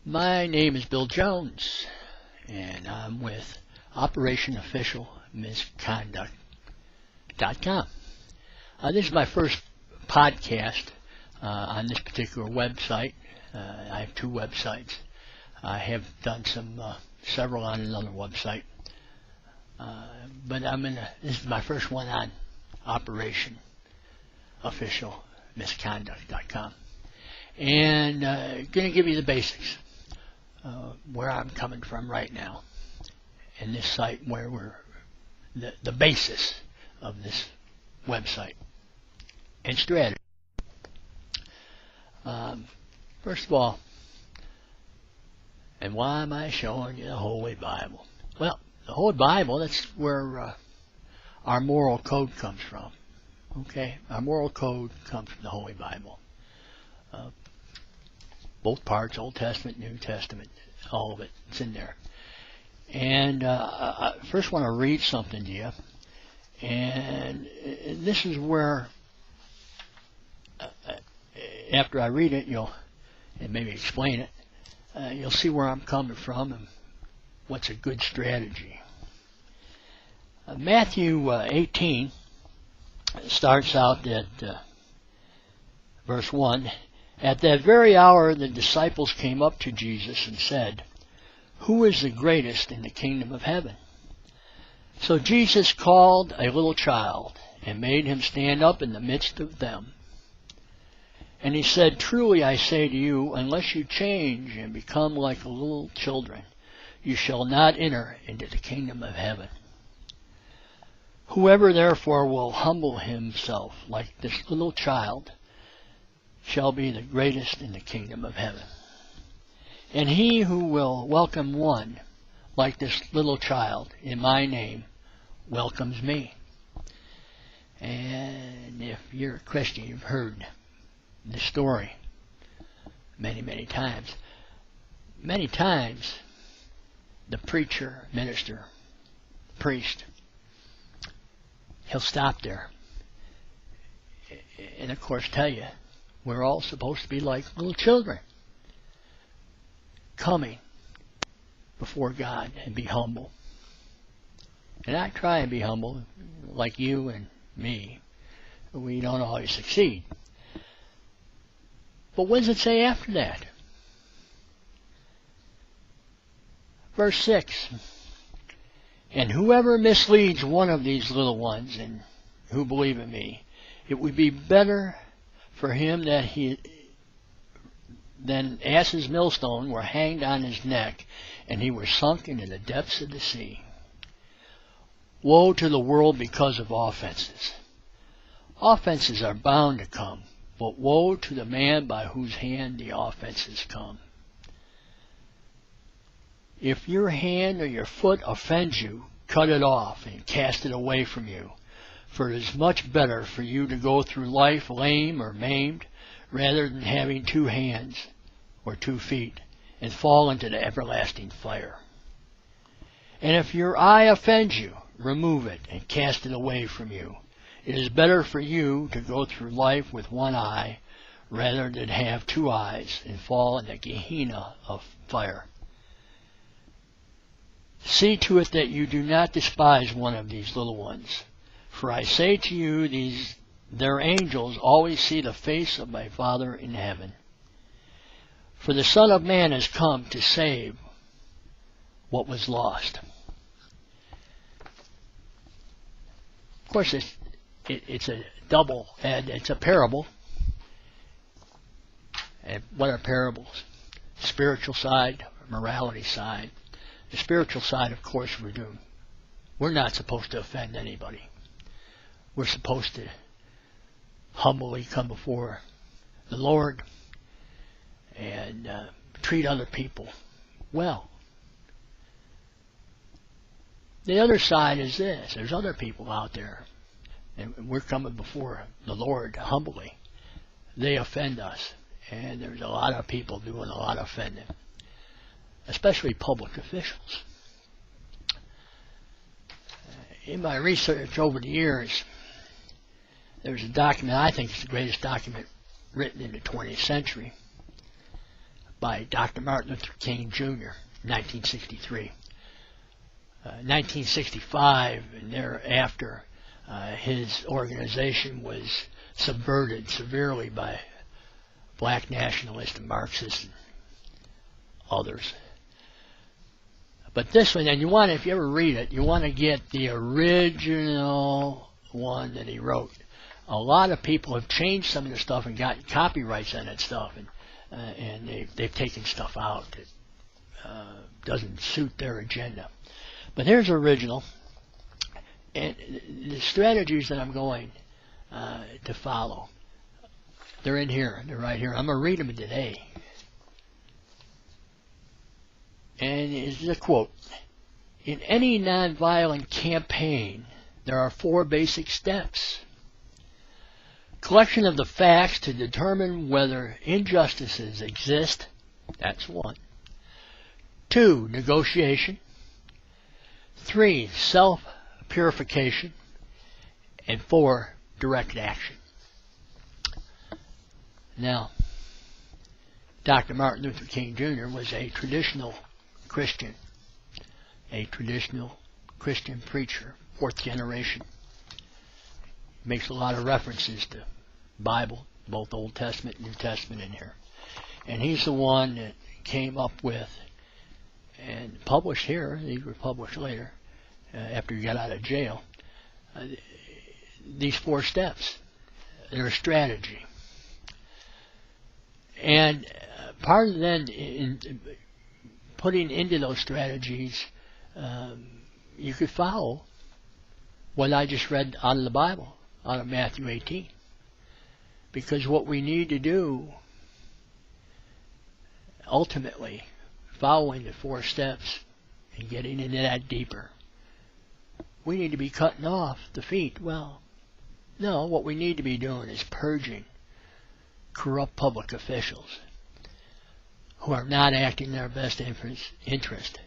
My name is Bill Jones, and I'm with Operation Official Misconduct.com. This is my first podcast on this particular website. I have two websites. I have done several on another website, but this is my first one on Operation Official Misconduct.com, and going to give you the basics. Where I'm coming from right now, and this site where we're the basis of this website and strategy. First of all, and why am I showing you the Holy Bible? Well, the Holy Bible, that's where our moral code comes from. Okay, our moral code comes from the Holy Bible. Both parts, Old Testament, New Testament, all of it, it's in there. And I first want to read something to you. And this is where, after I read it, and maybe explain it, you'll see where I'm coming from and what's a good strategy. Matthew 18 starts out at verse 1. At that very hour the disciples came up to Jesus and said, "Who is the greatest in the kingdom of heaven?" So Jesus called a little child and made him stand up in the midst of them. And he said, "Truly I say to you, unless you change and become like little children, you shall not enter into the kingdom of heaven. Whoever therefore will humble himself like this little child shall be the greatest in the kingdom of heaven. And he who will welcome one like this little child in my name welcomes me." And if you're a Christian, you've heard this story many, many times. Many times the preacher, minister, priest, he'll stop there and of course tell you we're all supposed to be like little children, coming before God and be humble. And I try and be humble, like you and me. We don't always succeed. But what does it say after that? Verse 6. And whoever misleads one of these little ones and who believe in me, it would be better for him than ass's millstone were hanged on his neck, and he were sunk into the depths of the sea. Woe to the world because of offenses. Offenses are bound to come, but woe to the man by whose hand the offenses come. If your hand or your foot offends you, cut it off and cast it away from you. For it is much better for you to go through life lame or maimed, rather than having 2 hands or 2 feet and fall into the everlasting fire. And if your eye offends you, remove it and cast it away from you. It is better for you to go through life with 1 eye, rather than have 2 eyes and fall in the Gehenna of fire. See to it that you do not despise one of these little ones. For I say to you, their angels always see the face of my Father in heaven. For the Son of Man has come to save what was lost. Of course, it's a double, and it's a parable. And what are parables? Spiritual side, morality side. The spiritual side, of course, we're not supposed to offend anybody. We're supposed to humbly come before the Lord and treat other people well. The other side is this. There's other people out there, and we're coming before the Lord humbly. They offend us, and there's a lot of people doing a lot of offending, especially public officials. In my research over the years, there's a document, I think it's the greatest document written in the 20th century, by Dr. Martin Luther King Jr. in 1963. 1965 and thereafter, his organization was subverted severely by black nationalists and Marxists and others. But this one, and you want, if you ever read it, you want to get the original one that he wrote. A lot of people have changed some of the stuff and gotten copyrights on that stuff, and they've taken stuff out that doesn't suit their agenda. But here's the original, and the strategies that I'm going to follow, they're in here, they're right here. I'm going to read them today. And this is a quote. In any nonviolent campaign, there are 4 basic steps. Collection of the facts to determine whether injustices exist. That's 1. 2, negotiation. 3, self-purification. And 4, direct action. Now, Dr. Martin Luther King Jr. was a traditional Christian preacher, 4th generation. Makes a lot of references to Bible, both Old Testament and New Testament in here. And he's the one that came up with and published here, these were published later, after he got out of jail, these 4 steps. They're a strategy. And part of then, in putting into those strategies, you could follow what I just read out of the Bible, out of Matthew 18. Because what we need to do, ultimately, following the 4 steps and getting into that deeper, we need to be cutting off the feet. Well, no, what we need to be doing is purging corrupt public officials who are not acting in their best interest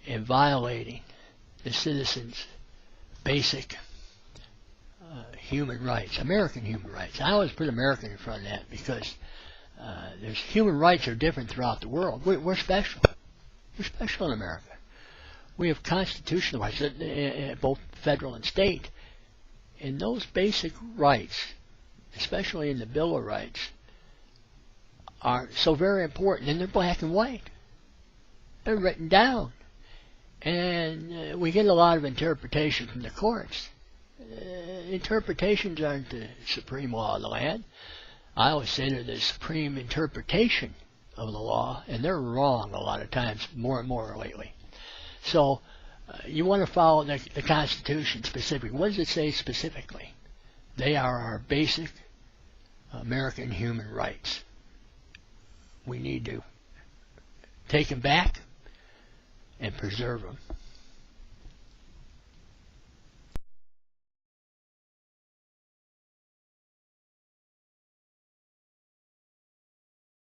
and violating the citizens' basic human rights, American human rights. I always put American in front of that because there's human rights are different throughout the world. We're special. We're special in America. We have constitutional rights, both federal and state. And those basic rights, especially in the Bill of Rights, are so very important, and they're black and white. They're written down. And we get a lot of interpretation from the courts. Interpretations aren't the supreme law of the land. I always say they're the supreme interpretation of the law, and they're wrong a lot of times, more and more lately. So you want to follow the Constitution specifically. What does it say specifically? They are our basic American human rights. We need to take them back and preserve them.